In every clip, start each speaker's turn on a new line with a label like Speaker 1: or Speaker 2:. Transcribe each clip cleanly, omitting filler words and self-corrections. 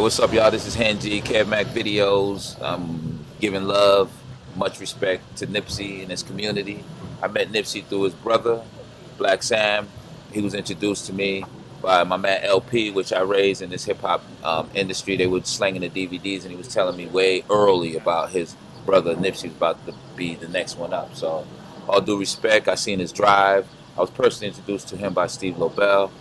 Speaker 1: what's up, y'all? This is Henji, KevMacvideos. Giving love, much respect to Nipsey and his community. I met Nipsey through his brother, Black Sam. He was introduced to me by my man LP, which I raised in this hip-hop industry. They were slanging the DVDs, and he was telling me way early about his brother Nipsey was about to be the next one up. So, all due respect, I seen his drive. I was personally introduced to him by Steve Lobel.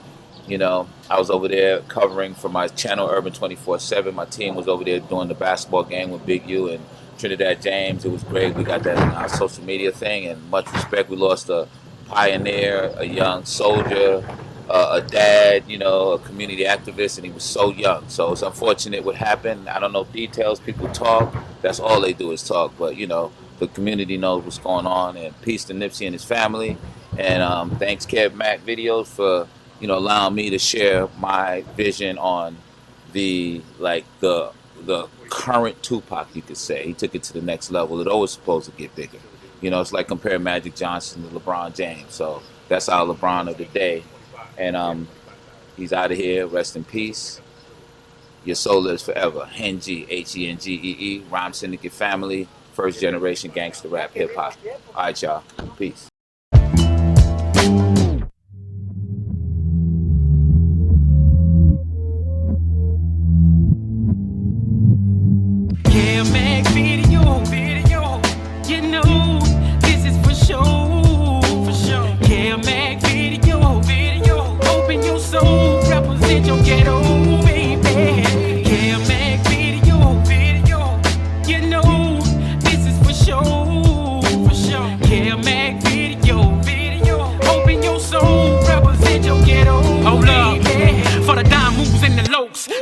Speaker 1: You know, I was over there covering for my channel, Urban 24/7. My team was over there doing the basketball game with Big U and Trinidad James. It was great. We got that on our social media thing, and much respect. We lost a pioneer, a young soldier, a dad, you know, a community activist, and he was so young. So it's unfortunate what happened. I don't know details. People talk. That's all they do is talk. But, you know, the community knows what's going on. And peace to Nipsey and his family. And thanks, KevMacvideos, for allowing me to share my vision on the current Tupac, you could say. He took it to the next level. It always supposed to get bigger. You know, it's like comparing Magic Johnson to LeBron James. So that's our LeBron of the day. And he's out of here. Rest in peace. Your soul lives forever. Henji, Hengee, Rhyme Syndicate family, first generation gangster rap hip hop. All right, y'all. Peace.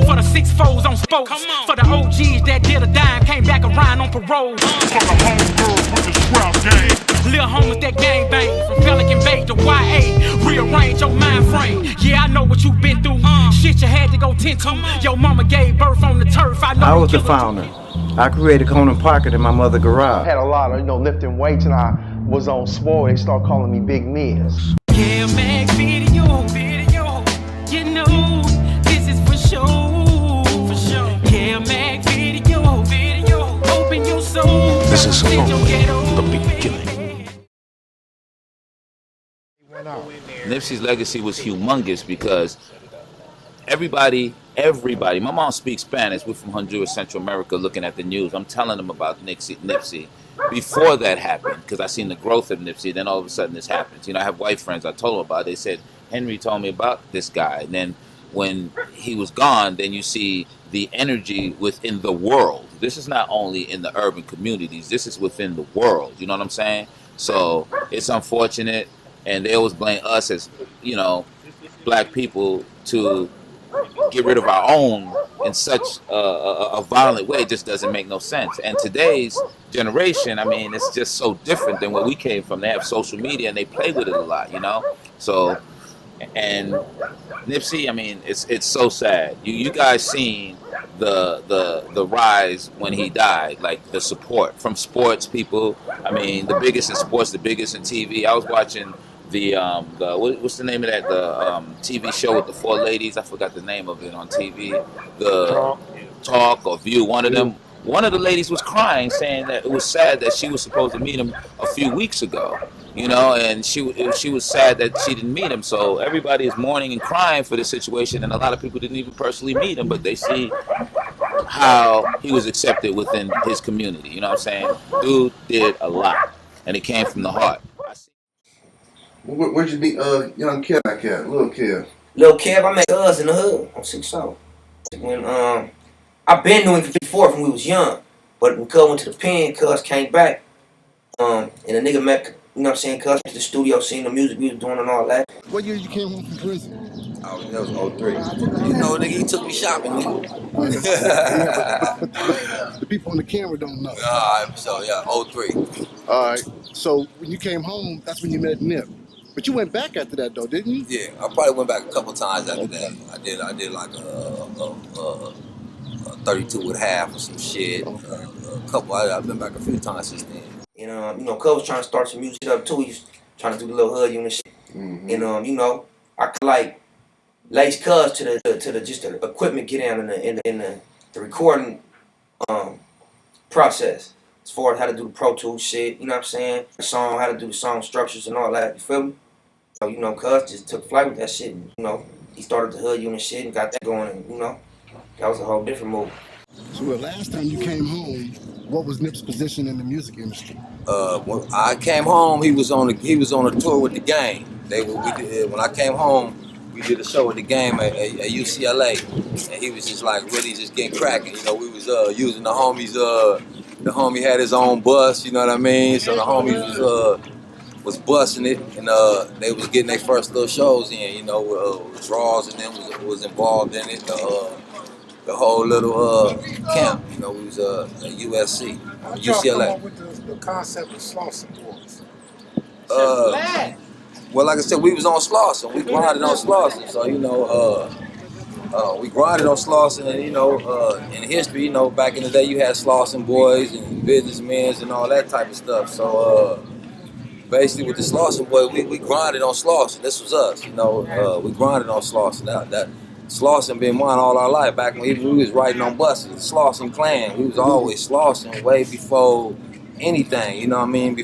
Speaker 2: For the 6-4s on spokes, for the OGs that did a dime, came back around on parole. For the homegirls with the scrap game, little homies that gang bang, from Pelican Bay to YA, rearrange your mind frame. Yeah, I know what you've been through, shit you had to go tend to. Your mama gave birth on the turf. I
Speaker 3: was the founder. I created Conan Pocket in my mother's garage.
Speaker 4: I had a lot of, lifting weights, and I was on swole. They started calling me Big Miz.
Speaker 2: KMVideo, you know.
Speaker 5: This is only the beginning.
Speaker 1: Nipsey's legacy was humongous because everybody, my mom speaks Spanish. We're from Honduras, Central America, looking at the news. I'm telling them about Nipsey before that happened, because I seen the growth of Nipsey. Then all of a sudden this happens. I have white friends I told them about it. They said, Henry told me about this guy. And then when he was gone, then you see the energy within the world. This is not only in the urban communities, this is within the world. You know what I'm saying? So it's unfortunate, and they always blame us as, black people to get rid of our own in such a violent way. It just doesn't make no sense. And today's generation, I mean, it's just so different than where we came from. They have social media and they play with it a lot, So, and Nipsey, I mean, it's so sad. You guys seen the rise when he died, like the support from sports people. I mean, the biggest in sports, the biggest in TV. I was watching the what's the name of that, the TV show with the 4 ladies? I forgot the name of it on TV. The Talk or View. One of the ladies was crying, saying that it was sad that she was supposed to meet him a few weeks ago. And she was sad that she didn't meet him. So everybody is mourning and crying for the situation, and a lot of people didn't even personally meet him, but they see how he was accepted within his community. You know what I'm saying? Dude did a lot, and it came from the heart.
Speaker 6: Where'd you meet young Kev at? Little Kev?
Speaker 7: Little Kev, I met Cuz in the hood on 6-0. When I've been doing it before when we was young, but when Cuz went to the pen, Cuz came back, and the nigga met, Cuz went to the studio, seen the music we was doing and all that.
Speaker 5: What year you came home from prison?
Speaker 8: That was 03. Nigga, he took me shopping, nigga.
Speaker 5: But the people on the camera don't know.
Speaker 8: Alright, so yeah, 03.
Speaker 5: Alright, so when you came home, that's when you met Nip. But you went back after that though, didn't you?
Speaker 8: Yeah, I probably went back a couple times after that. I did like a 32 with half or some shit. I've been back a few times since then.
Speaker 7: Cuz was trying to start some music up too. He was trying to do the little hood unit shit. I could like lace Cuz to the just the equipment get down in the recording process. As far as how to do the Pro Tools shit, you know what I'm saying? The song, how to do the song structures and all that, you feel me? So, you know, Cuz just took flight with that shit. And, you know, he started the hood unit shit and got that going, and, you know, that was a whole different move.
Speaker 5: So the last time you came home, what was Nip's position in the music industry?
Speaker 8: When I came home, he was on a tour with the gang. When I came home, we did a show with the game at UCLA, and he was just like really just getting cracking. You know, we was using the homies. The homie had his own bus. You know what I mean? So the homies was busting it, and they was getting their first little shows in. You know, Draws and them was involved in it. The whole little camp. You know, we was at USC,
Speaker 9: How'd y'all
Speaker 8: UCLA.
Speaker 9: come up with the concept of Slauson boys?
Speaker 8: Well, like I said, we was on Slauson. We grinded on Slauson. So, you know, we grinded on Slauson. And, you know, in history, you know, back in the day, you had Slauson boys and businessmen and all that type of stuff. So, basically, with the Slauson boys, we grinded on Slauson. This was us, you know. We grinded on Slauson. That Slauson been mine all our life. Back when we was riding on buses, the Slauson clan, we was always Slauson way before anything. You know what I mean?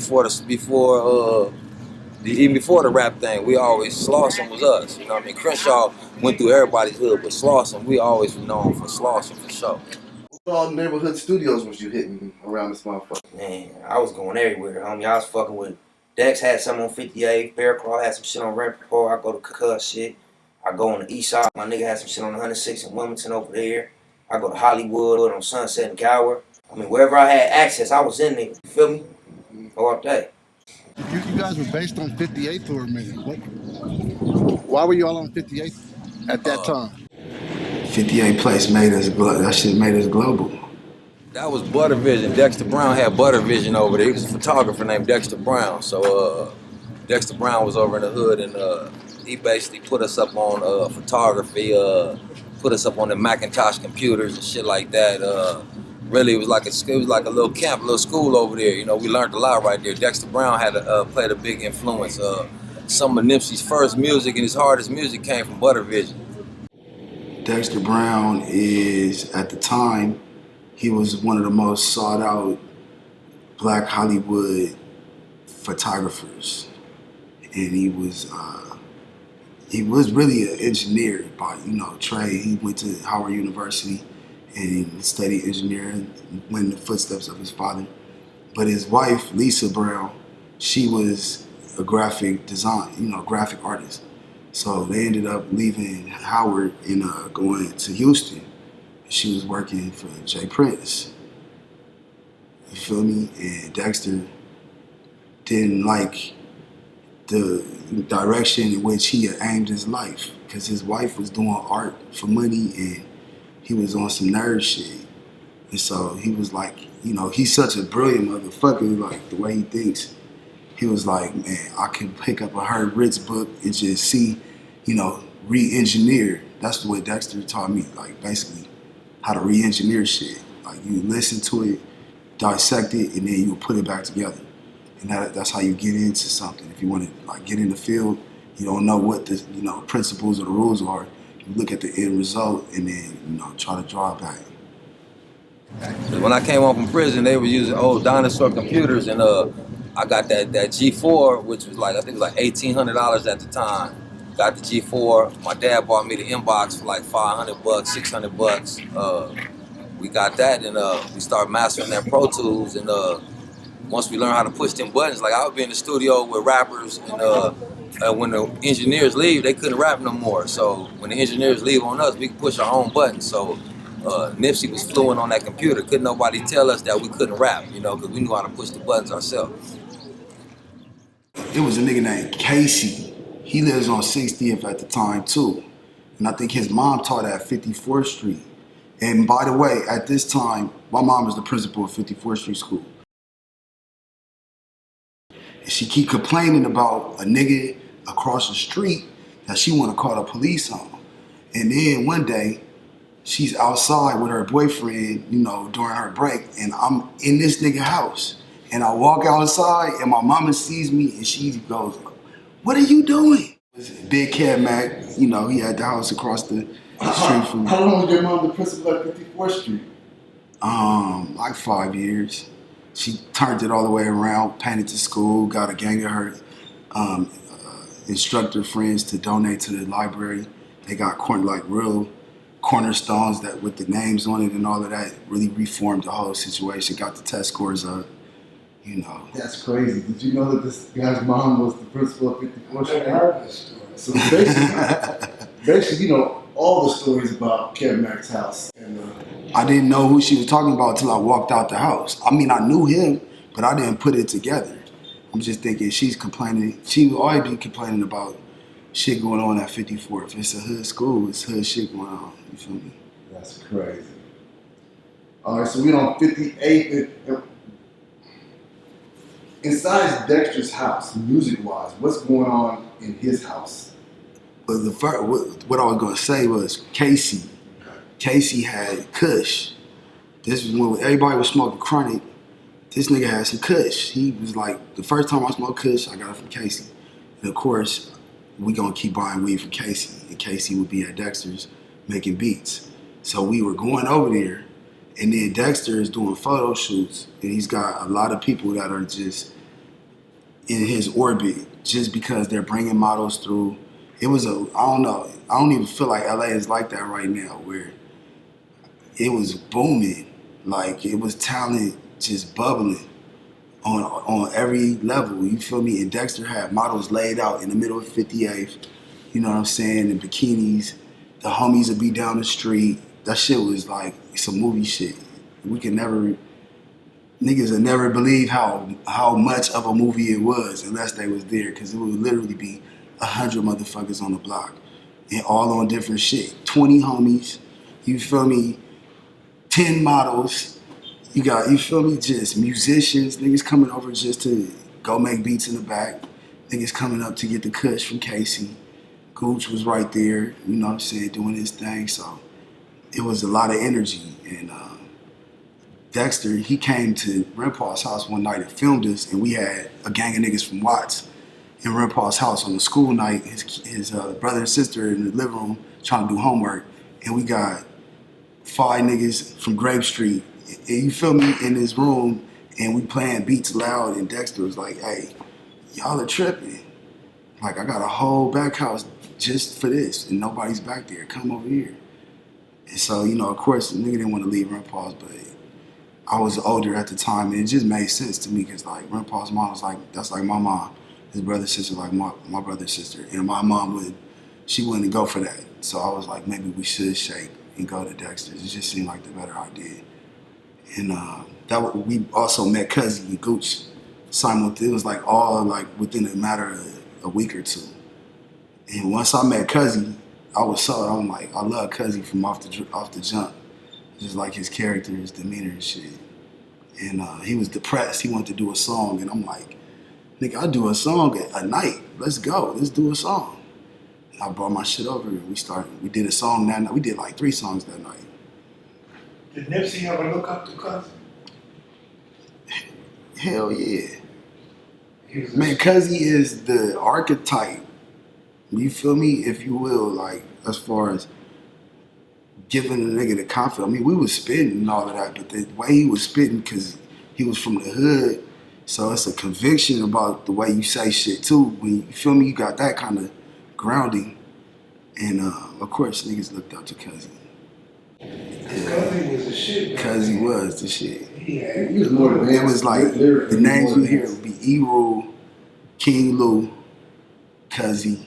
Speaker 8: Even before the rap thing, we always, Slauson was us. You know what I mean? Crenshaw went through everybody's hood, but Slauson, we always were known for Slauson for sure.
Speaker 6: What all neighborhood studios was you hitting around this motherfucker?
Speaker 7: Man, I was going everywhere, homie. I was fucking with Dex had some on 58, Bearclaw had some shit on Rampart. I go to Cuz shit. I go on the east side. My nigga had some shit on 106 in Wilmington over there. I go to Hollywood on Sunset and Gower. I mean, wherever I had access, I was in there. You feel me? All day.
Speaker 5: You guys were based on 58th for a minute. Why were you all on 58th at that time?
Speaker 3: 58 Place made us that shit made us global.
Speaker 8: That was Butter Vision. Dexter Brown had Butter Vision over there. He was a photographer named Dexter Brown. So Dexter Brown was over in the hood, and he basically put us up on photography, put us up on the Macintosh computers and shit like that. Really, it was like a little camp, a little school over there. You know, we learned a lot right there. Dexter Brown had played a big influence. Some of Nipsey's first music and his hardest music came from Butter Vision.
Speaker 3: Dexter Brown is, at the time, he was one of the most sought out Black Hollywood photographers. And he was really an engineer by, you know, trade. He went to Howard University and he studied engineering, went in the footsteps of his father. But his wife, Lisa Brown, she was a graphic artist. So they ended up leaving Howard and going to Houston. She was working for Jay Prince. You feel me? And Dexter didn't like the direction in which he had aimed his life, because his wife was doing art for money and he was on some nerd shit. And so he was like, you know, he's such a brilliant motherfucker, like the way he thinks. He was like, man, I can pick up a Herb Ritz book and just see, you know, re-engineer. That's the way Dexter taught me, like basically how to re-engineer shit. Like you listen to it, dissect it, and then you put it back together. And that's how you get into something. If you want to like get in the field, you don't know what the principles or the rules are. You look at the end result and then try to draw it back.
Speaker 8: When I came home from prison, they were using old dinosaur computers, and I got that G4, which was like, I think it was like $1,800 at the time. Got the G4. My dad bought me the inbox for like $500, $600. We got that, and we started mastering that Pro Tools, and once we learned how to push them buttons, like I would be in the studio with rappers, and when the engineers leave, they couldn't rap no more. So when the engineers leave on us, we could push our own buttons. So Nipsey was fluent on that computer. Couldn't nobody tell us that we couldn't rap, because we knew how to push the buttons ourselves.
Speaker 3: It was a nigga named Casey. He lives on 60th at the time too. And I think his mom taught at 54th Street. And by the way, at this time, my mom was the principal of 54th Street School. And she keep complaining about a nigga across the street that she want to call the police on. And then one day, she's outside with her boyfriend, during her break, and I'm in this nigga house. And I walk outside, and my mama sees me, and she goes, "What are you doing?" Big Kev Mac, he had the house across the Street food.
Speaker 5: How long was your mom the principal at 54th Street?
Speaker 3: Like 5 years. She turned it all the way around, painted the school, got a gang of her instructor friends to donate to the library. They got real cornerstones that with the names on it and all of that really reformed the whole situation, got the test scores up, you know.
Speaker 5: That's crazy. Did you know that this guy's mom was the principal of 54th Street?
Speaker 9: I heard this story.
Speaker 5: So basically, you know, all the stories about Kev Mac's house. And,
Speaker 3: I didn't know who she was talking about until I walked out the house. I mean, I knew him, but I didn't put it together. I'm just thinking she's complaining. She will always be complaining about shit going on at 54. If it's a hood school, it's hood shit going on. You feel me?
Speaker 5: that's crazy. All right, so we're on 58th. Inside Dexter's house, music-wise, what's going on in his house?
Speaker 3: But what I was gonna say was Casey. Casey had Kush. This was when everybody was smoking chronic. This nigga had some Kush. He was like, the first time I smoked Kush, I got it from Casey. And of course, we gonna keep buying weed from Casey. And Casey would be at Dexter's making beats. So we were going over there, and then Dexter is doing photo shoots, and he's got a lot of people that are just in his orbit just because they're bringing models through. It was I don't know, I don't even feel like LA is like that right now, where it was booming. Like, it was talent just bubbling on every level, you feel me? And Dexter had models laid out in the middle of 58th, you know what I'm saying, in bikinis. The homies would be down the street. That shit was like some movie shit. Niggas would never believe how much of a movie it was unless they was there, because it would literally be 100 motherfuckers on the block and all on different shit. 20 homies, you feel me? 10 models. You got, you feel me, just musicians, niggas coming over just to go make beats in the back. Niggas coming up to get the Kush from Casey. Gooch was right there, you know what I'm saying, doing his thing. So it was a lot of energy. And Dexter, he came to Renpaw's house one night and filmed us, and we had a gang of niggas from Watts in Renpaw's house on the school night. His brother and sister in the living room trying to do homework, and we got 5 niggas from Grape Street, and you feel me, in his room, and we playing beats loud, and Dexter was like, hey, y'all are tripping. Like, I got a whole back house just for this, and nobody's back there. Come over here. And so, you know, of course, the nigga didn't want to leave Renpaw's, but I was older at the time, and it just made sense to me, because, like, Renpaw's mom was like, that's like my mom. His brother and sister like my brother and sister. And my mom she wouldn't go for that. So I was like, maybe we should shake and go to Dexter's. It just seemed like the better idea. And we also met Cuzzy and Gooch simultaneously. It was like all like within a matter of a week or two. And once I met Cuzzy, I'm like, I love Cuzzy from off the jump. Just like his character, his demeanor and shit. And he was depressed. He wanted to do a song, and I'm like, nigga, I'll do a song a night. Let's go. Let's do a song. And I brought my shit over. We did a song that night. We did like 3 songs that night.
Speaker 9: Did Nipsey ever look up to Cuzzy?
Speaker 3: Hell yeah. Man, Cuzzy is the archetype. You feel me? If you will, like, as far as giving the nigga the confidence. I mean, we was spitting and all of that, but the way he was spitting, because he was from the hood, so it's a conviction about the way you say shit too. When you feel me, you got that kind of grounding. And of course, niggas looked up to Cuzzy.
Speaker 9: Cuzzy was the shit.
Speaker 3: Cuzzy was the shit.
Speaker 5: He was more than
Speaker 3: It was like, the names you hear would be E-Rule, King Lou, Cuzzy.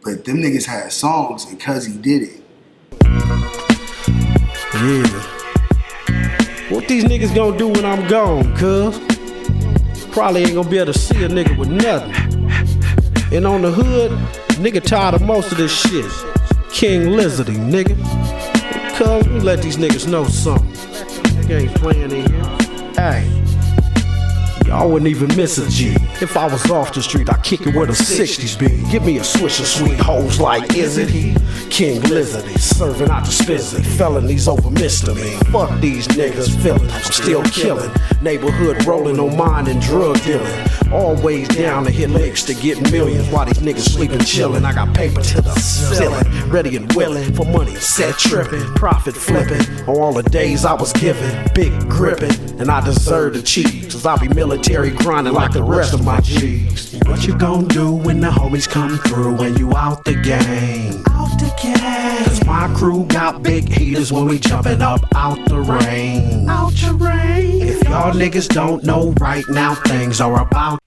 Speaker 3: But them niggas had songs and Cuzzy did it.
Speaker 10: Yeah. What these niggas gonna do when I'm gone, cuz? Probably ain't gonna be able to see a nigga with nothing. And on the hood, nigga tired of most of this shit. King Lizardy, nigga. Cuz, we let these niggas know something. Nigga ain't playing in here. Hey. Y'all wouldn't even miss a G. If I was off the street, I'd kick it where the 60s be. Give me a swish of sweet hoes like, isn't he? King Lizardy, serving out the spizzy. Felonies over misdemeanor. Fuck these niggas feeling, I'm still killing. Neighborhood rolling on mine and drug dealing. Always down to hit licks to get millions while these niggas sleeping chillin'. I got paper to the ceiling, ready and willing for money, set tripping, profit flipping. On all the days I was giving, big gripping, and I deserve the cheese, cause I be military grinding like the rest of my G's. What you gon' do when the homies come through when you out the game? Out the game. Cause my crew got big heaters when we jumping up out the rain. Out the rain. If y'all niggas don't know right now, things are about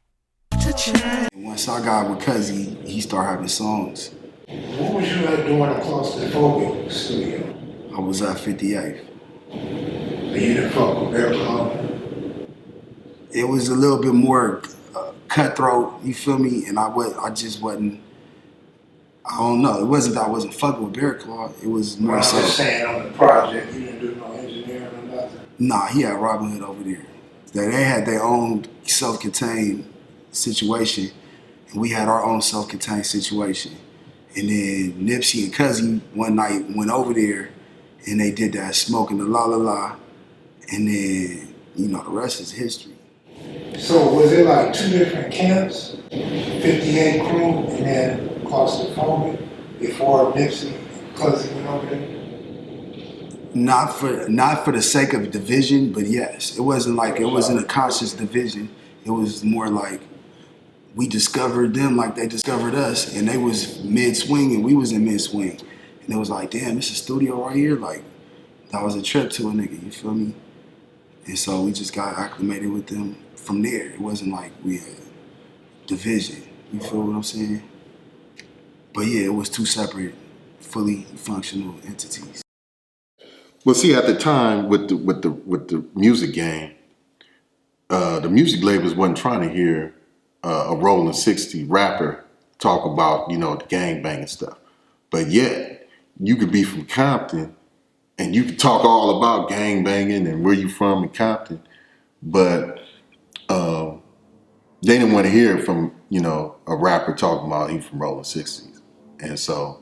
Speaker 10: to change.
Speaker 3: Once I got with Cuzzy, he started having songs.
Speaker 9: What was you like doing a claustrophobic studio?
Speaker 3: I was at 58th.
Speaker 9: You didn't fuck with Bear.
Speaker 3: It was a little bit more cutthroat, you feel me? And I just wasn't, I don't know. It wasn't that I wasn't fucking with Bear Claw. It was more so.
Speaker 9: I'm just saying on the project, you didn't do no engineering or nothing?
Speaker 3: Nah, he had Robin Hood over there. They had their own self-contained situation, and we had our own self-contained situation. And then Nipsey and Cuzzy one night went over there, and they did that Smoking the La La La, and then, you know, the rest is history.
Speaker 9: So was it like two different camps, 58 crew and then claustrophobic before Nipsey and Cuzzy went over there?
Speaker 3: Not for the sake of division, but yes. It wasn't a conscious division. It was more like we discovered them like they discovered us, and they was mid-swing and we was in mid-swing. And it was like, damn, it's a studio right here. Like, that was a trip to a nigga, you feel me? And so we just got acclimated with them from there. It wasn't like we had division, you feel what I'm saying? But yeah, it was two separate, fully functional entities.
Speaker 11: Well, see, at the time with the music game, the music labels wasn't trying to hear a Rollin 60 rapper talk about, you know, the gangbanging stuff. But yet, you could be from Compton and you could talk all about gangbanging and where you from in Compton, but they didn't want to hear it from, you know, a rapper talking about he from Rollin 60s. And so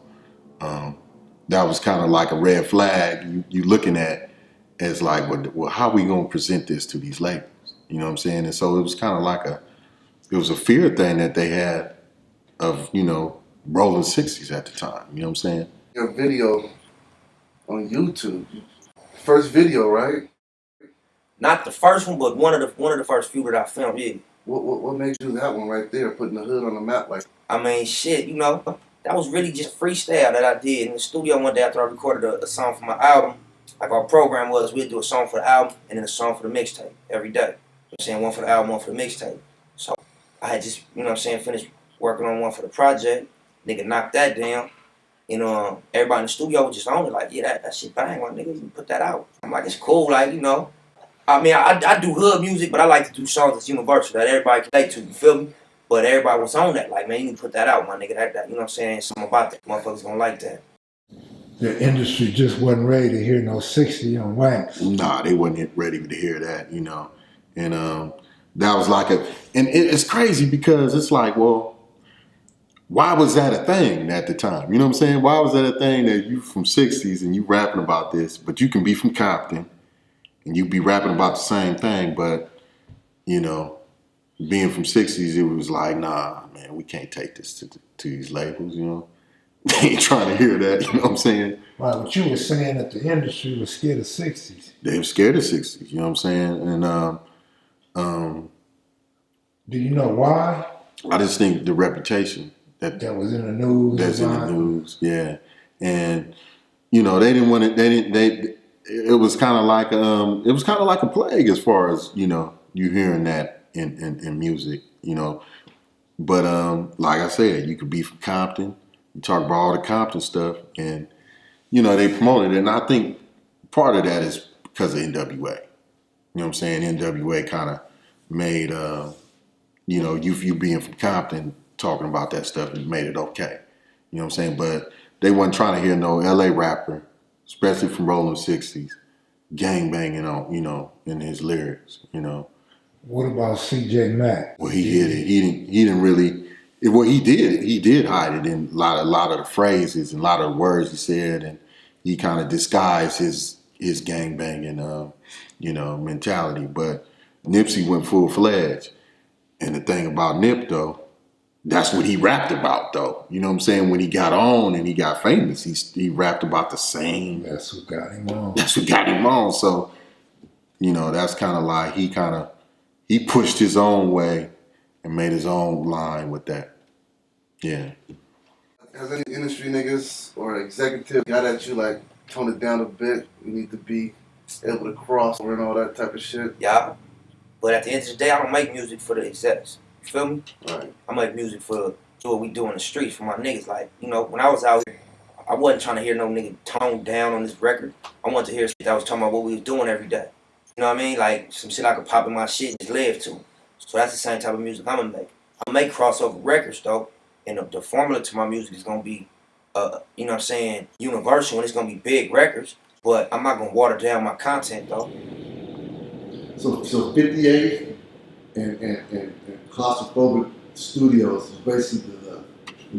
Speaker 11: that was kind of like a red flag you looking at as like, well, how are we going to present this to these labels? You know what I'm saying? And so it was kind of like it was a fear thing that they had of, you know, Rollin 60s at the time. You know what I'm saying?
Speaker 6: Your video on YouTube, first video, right?
Speaker 7: Not the first one, but one of the first few that I filmed. Yeah.
Speaker 6: What made you do that one right there, putting the hood on the map like?
Speaker 7: I mean, shit, you know, that was really just freestyle that I did in the studio one day after I recorded a song for my album. Like our program was, we'd do a song for the album and then a song for the mixtape every day. You know what I'm saying? One for the album, one for the mixtape. So I had just, you know what I'm saying, finished working on one for the project. Nigga knocked that down. You know, everybody in the studio was just on it, like, yeah, that shit bang, my nigga, you put that out. I'm like, it's cool, like, you know. I mean, I do hood music, but I like to do songs that's universal, that everybody can relate to, you feel me? But everybody was on that, like, man, you need to put that out, my nigga, that you know what I'm saying, something about that. Motherfuckers gonna like that.
Speaker 9: The industry just wasn't ready to hear no 60 on wax.
Speaker 11: Nah, they wasn't ready to hear that, you know. And that was like and it's crazy because it's like, well, why was that a thing at the time? You know what I'm saying? Why was that a thing that you from 60s and you rapping about this, but you can be from Compton and you be rapping about the same thing, but, you know, being from 60s, it was like, nah, man, we can't take this to these labels, you know? They ain't trying to hear that, you know what I'm saying?
Speaker 9: Right, but you were saying that the industry was scared of 60s.
Speaker 11: They were scared of 60s, you know what I'm saying? And
Speaker 9: do you know why?
Speaker 11: I just think the reputation that
Speaker 9: was in the news.
Speaker 11: That's in the news, yeah. And you know, they didn't want it. It was kind of like a plague as far as, you know, you hearing that in music, you know. But like I said, you could be from Compton. You talk about all the Compton stuff, and you know they promoted it. And I think part of that is because of NWA. You know what I'm saying? NWA kind of made you know, you being from Compton talking about that stuff, it made it okay. You know what I'm saying? But they wasn't trying to hear no LA rapper, especially from Rollin 60s, gang banging on, you know, in his lyrics, you know.
Speaker 9: What about CJ Mack?
Speaker 11: Well, he hid it. He didn't really. Well, he did hide it in a lot of the phrases and a lot of the words he said, and he kind of disguised his gang banging, you know, mentality. But Nipsey went full fledged, And the thing about Nip though, that's what he rapped about though. You know what I'm saying? When he got on and he got famous, he rapped about the same.
Speaker 12: That's who got him on.
Speaker 11: That's what got him on. So, you know, that's kind of like he pushed his own way and made his own line with that. Yeah.
Speaker 6: Has any industry niggas or executive got at you like, tone it down a bit, we need to be able to cross over and all that type of shit?
Speaker 7: Yeah. But at the end of the day, I don't make music for the execs. You feel me?
Speaker 6: Right.
Speaker 7: I make music for what we do in the streets for my niggas. Like, you know, when I was out here, I wasn't trying to hear no nigga tone down on this record. I wanted to hear shit that was talking about what we was doing every day. You know what I mean? Like some shit I could pop in my shit and just live to. So that's the same type of music I'm gonna make. I make crossover records though, and the formula to my music is gonna be, you know what I'm saying, universal, and it's gonna be big records. But I'm not gonna water down my content though.
Speaker 12: So 58 and Claustrophobic Studios is basically the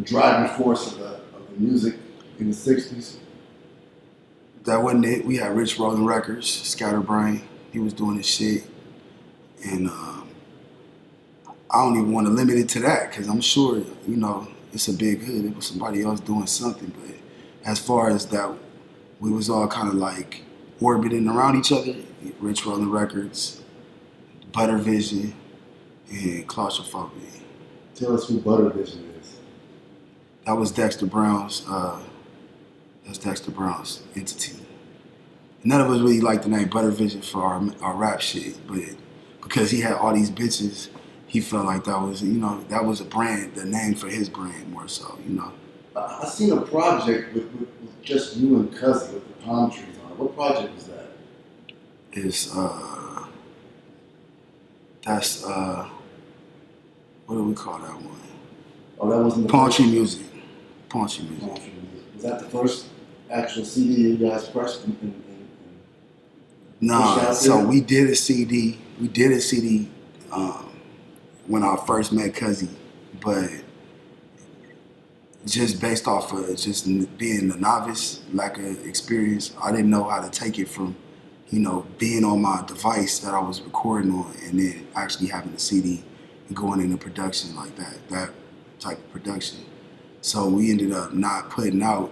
Speaker 12: driving force of the music in the 60s.
Speaker 3: That wasn't it. We had Rich Rollin Records, Scatterbrain. He was doing his shit. And I don't even want to limit it to that because I'm sure, you know, it's a big hood. It was somebody else doing something. But as far as that, we was all kind of like orbiting around each other. Rich Rollin Records, Butter Vision, and Claustrophobic.
Speaker 12: Tell us who Butter Vision is.
Speaker 3: That was Dexter Brown's. That's Dexter Brown's entity. None of us really liked the name Butter Vision for our rap shit, but because he had all these bitches, he felt like that was, you know, that was a brand, the name for his brand more so, you know.
Speaker 12: I seen a project with just you and Cousin with the palm trees on it. What project was that?
Speaker 3: It's that's what do we call that one?
Speaker 12: Oh, that wasn't the
Speaker 3: Paunchy Music. Paunchy Music.
Speaker 12: Was that the first actual CD you guys pressed?
Speaker 3: Nah, so we did a CD. We did a CD when I first met Cuzzy, but just based off of just being a novice, lack of experience, I didn't know how to take it from, you know, being on my device that I was recording on and then actually having a CD and going into production like that type of production. So we ended up not putting out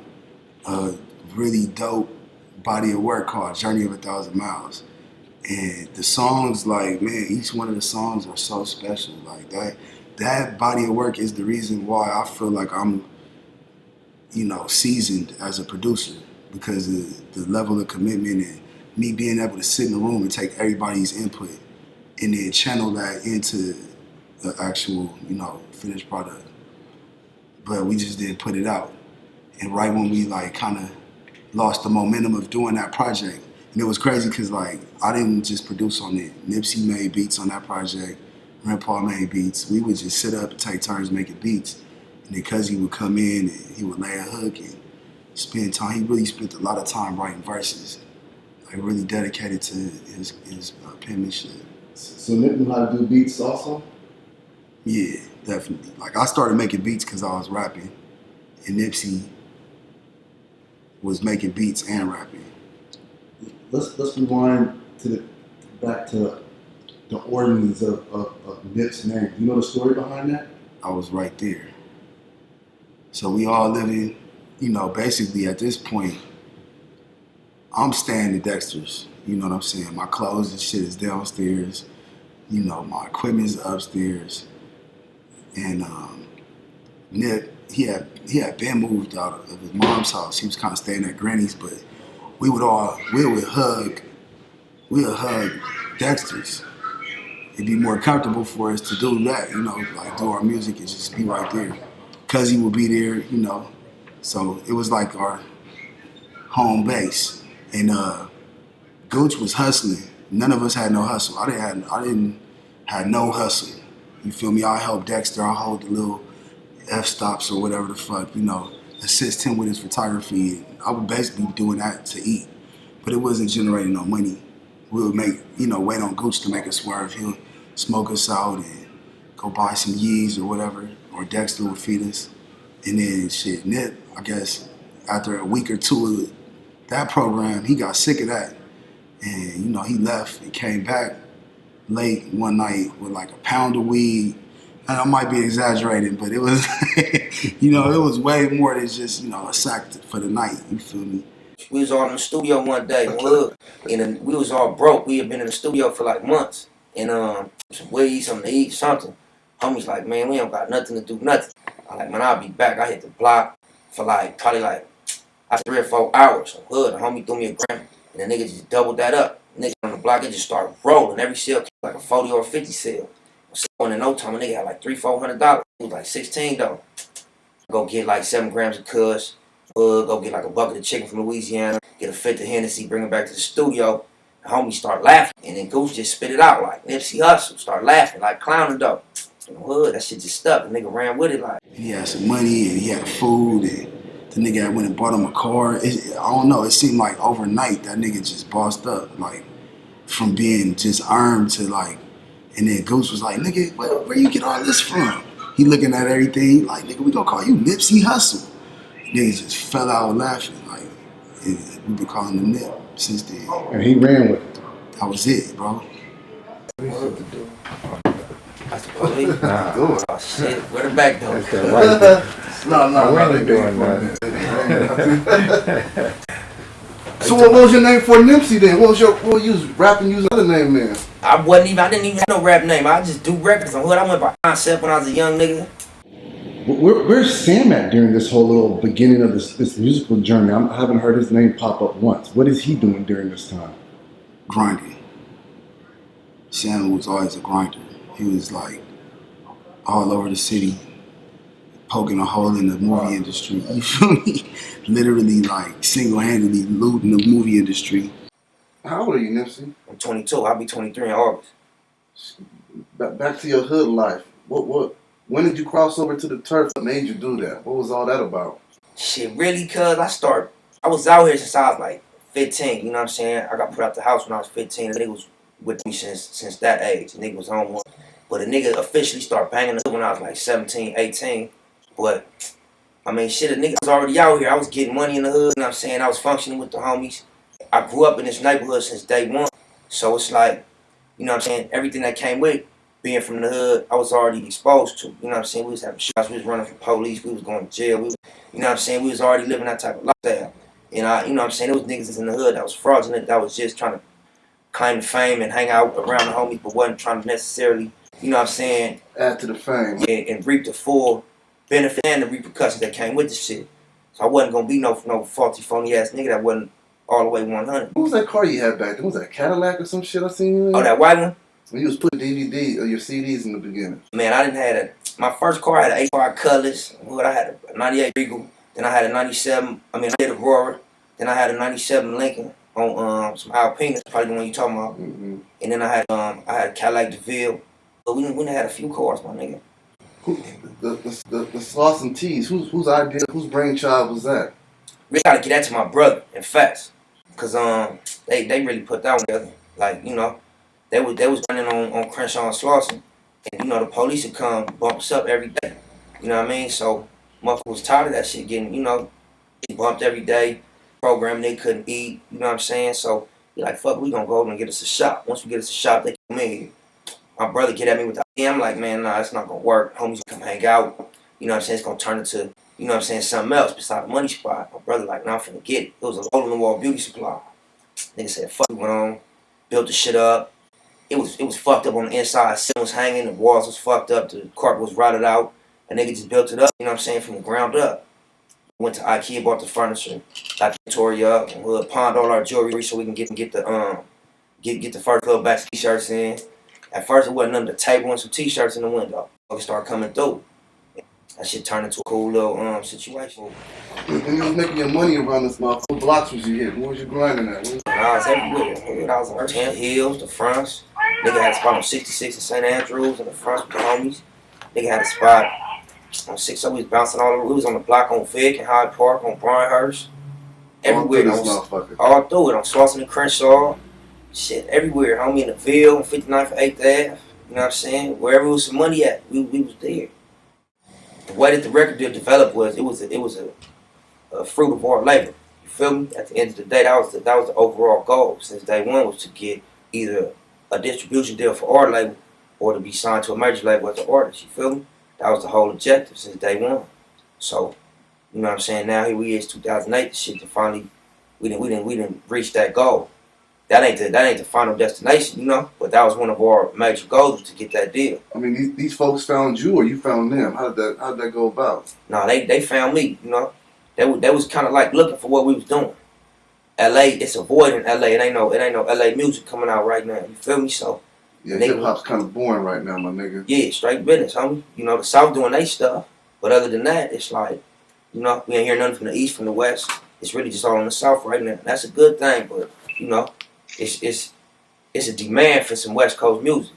Speaker 3: a really dope body of work called Journey of 1,000 Miles. And the songs, like, man, each one of the songs are so special. Like that body of work is the reason why I feel like I'm, you know, seasoned as a producer, because of the level of commitment and me being able to sit in the room and take everybody's input and then channel that into the actual, you know, finished product. But we just didn't put it out. And right when we like kind of lost the momentum of doing that project, and it was crazy because like I didn't just produce on it. Nipsey made beats on that project. Grandpa made beats. We would just sit up and take turns making beats. And then Cuzzy would come in and he would lay a hook and spend time. He really spent a lot of time writing verses. Like really dedicated to his penmanship.
Speaker 12: So Nip knew how to do beats also?
Speaker 3: Yeah, definitely. Like I started making beats because I was rapping, and Nipsey was making beats and rapping.
Speaker 12: Let's rewind back to the origins of Nip's name. Do you know the story behind that?
Speaker 3: I was right there. So we all living, you know, basically at this point, I'm staying at Dexter's. You know what I'm saying? My clothes and shit is downstairs. You know, my equipment's upstairs. And Nip, he had been moved out of his mom's house. He was kind of staying at Granny's, but we would hug Dexter's. It'd be more comfortable for us to do that, you know, like do our music and just be right there. Cuzzy would be there, you know. So it was like our home base. And Gooch was hustling. None of us had no hustle. I didn't have no hustle. You feel me? I help Dexter. I hold the little f-stops or whatever the fuck, you know, assist him with his photography. I would basically be doing that to eat, but it wasn't generating no money. We would make, you know, wait on Gooch to make us swerve. He'll smoke us out and go buy some yees or whatever, or Dexter would feed us. And then shit, Nip, I guess, after a week or two of that program, he got sick of that. And, you know, he left and came back late one night with like a pound of weed. And I might be exaggerating, but it was, you know, it was way more than just, you know, a sack for the night. You feel me?
Speaker 7: We was all in the studio one day, and we was all broke. We had been in the studio for like months, and some weed, something to eat, something. Homies like, man, we don't got nothing to do, nothing. I'm like, man, I'll be back. I hit the block for like probably like 3 or 4 hours. Hood, the homie threw me a gram, and the nigga just doubled that up. Nigga on the block, it just started rolling. Every sale came like a 40 or a 50 sale. So in no time, a nigga had like $300-$400. It was like 16 though. Go get like 7 grams of kush. Go get like a bucket of chicken from Louisiana. Get a 50 Hennessy, bring it back to the studio. The homies start laughing, and then Goose just spit it out like Nipsey Hussle. Start laughing like clowning though. In the hood, that shit just stuck. The nigga ran with it like.
Speaker 3: He had some money and he had food, and the nigga had went and bought him a car. I don't know. It seemed like overnight that nigga just bossed up, like from being just armed to like. And then Goose was like, nigga, where you get all this from? He looking at everything like, nigga, we gonna call you Nipsey Hussle. Niggas just fell out laughing. Like, we been calling him Nip since then.
Speaker 12: And he ran with it.
Speaker 3: That was it, bro.
Speaker 7: That's the police. Nah. Oh shit, where the back door?
Speaker 6: No,
Speaker 12: we ain't doing
Speaker 6: that. So what was your name for Nipsey then? What you was rapping using other name then?
Speaker 7: I didn't even have no rap name. I just do records on hood. I went by concept when I was a young nigga.
Speaker 12: Where's Sam at during this whole little beginning of this musical journey? I haven't heard his name pop up once. What is he doing during this time?
Speaker 3: Grinding. Sam was always a grinder. He was like all over the city, poking a hole in the movie industry. You feel me? Literally like single-handedly looting the movie industry.
Speaker 6: How old are you, Nipsey?
Speaker 7: I'm 22. I'll be 23 in August.
Speaker 6: Back to your hood life. When did you cross over to the turf? What made you do that? What was all that about?
Speaker 7: Shit, really, cuz I was out here since I was like 15, you know what I'm saying? I got put out the house when I was 15. The nigga was with me since that age. The nigga was on one. But the nigga officially started banging the hood when I was like 17, 18. But, I mean, shit, the nigga was already out here. I was getting money in the hood, you know what I'm saying? I was functioning with the homies. I grew up in this neighborhood since day one. So it's like, you know what I'm saying? Everything that came with being from the hood, I was already exposed to. You know what I'm saying? We was having shots, we was running from police, we was going to jail. You know what I'm saying? We was already living that type of lifestyle. And you know what I'm saying? There was niggas in the hood that was fraudulent, that was just trying to claim the fame and hang out around the homies, but wasn't trying to necessarily, you know what I'm saying?
Speaker 6: Add to the fame.
Speaker 7: Yeah, and reap the full benefit and the repercussions that came with the shit. So I wasn't going to be no faulty, phony ass nigga that wasn't all the way 100.
Speaker 6: What was that car you had back then? Was that a Cadillac or some shit I seen you in?
Speaker 7: Oh, that white one?
Speaker 6: When you was putting DVD or your CDs in the beginning.
Speaker 7: Man, I didn't have my first car, I had an 85 Cutlass. I had a 98 Regal. Then I had a 97, I did a Aurora. Then I had a 97 Lincoln on some Alpina, probably the one you talking about.
Speaker 6: Mm-hmm.
Speaker 7: And then I had a Cadillac DeVille. But we done had a few cars, my nigga.
Speaker 6: The Slauson Tees, whose idea, whose brainchild was that?
Speaker 7: Really gotta get that to my brother, in fact. Cause they really put that one together. Like, you know, they was running on Crenshaw and Slauson. And you know, the police would come bump us up every day. You know what I mean? So motherfuckers was tired of that shit getting, you know, bumped every day, program they couldn't eat, you know what I'm saying? So we like, fuck, we gonna go over and get us a shop. Once we get us a shop, they come in here. My brother get at me with the idea. I'm like, man, nah, it's not gonna work. Homies come hang out. You know what I'm saying? It's gonna turn into, you know what I'm saying, something else besides the money spot. My brother like, nah, I'm finna get it. It was a hole-in-the-wall beauty supply. Nigga said, fuck, we went on, built the shit up. It was fucked up on the inside. The ceiling was hanging, the walls was fucked up, the carpet was rotted out. And nigga just built it up, you know what I'm saying, from the ground up. Went to IKEA, bought the furniture, got the Victoria up, and we'll pawned all our jewelry so we can get the first little batch of t-shirts in. At first it wasn't under the table and some t-shirts in the window. We started coming through. That shit turned into a cool little situation.
Speaker 6: When you was making your money around this motherfucker, what blocks was you hitting? What was you grinding at?
Speaker 7: I was everywhere. I was on 10 Hills, the fronts. Nigga had a spot on 66 in St. Andrews in the fronts with the homies. Nigga had a spot on 6, we was bouncing all over. We was on the block on Vic and Hyde Park, on Bryanhurst. Everywhere. All through it. On Slauson and Crenshaw. Shit, everywhere. Homie in the Ville, on 59th for 8th Ave. You know what I'm saying? Wherever there was some money at, we was there. The way that the record deal developed was, it was a fruit of our labor. You feel me? At the end of the day, that was the overall goal since day one, was to get either a distribution deal for our label or to be signed to a major label as an artist. You feel me? That was the whole objective since day one. So, you know what I'm saying? Now here we is, 2008. The shit to finally we didn't reach that goal. That ain't the final destination, you know. But that was one of our major goals to get that deal.
Speaker 6: I mean, these folks found you, or you found them? How did that go about?
Speaker 7: No, they found me, you know. They was kind of like looking for what we was doing. LA, it's a void in LA. It ain't no LA music coming out right now. You feel me? So
Speaker 6: yeah, hip hop's kind of boring right now, my nigga.
Speaker 7: Yeah, straight business, homie. You know, the South doing their stuff, but other than that, it's like, you know, we ain't hear nothing from the East, from the West. It's really just all in the South right now. That's a good thing, but you know, it's a demand for some West Coast music.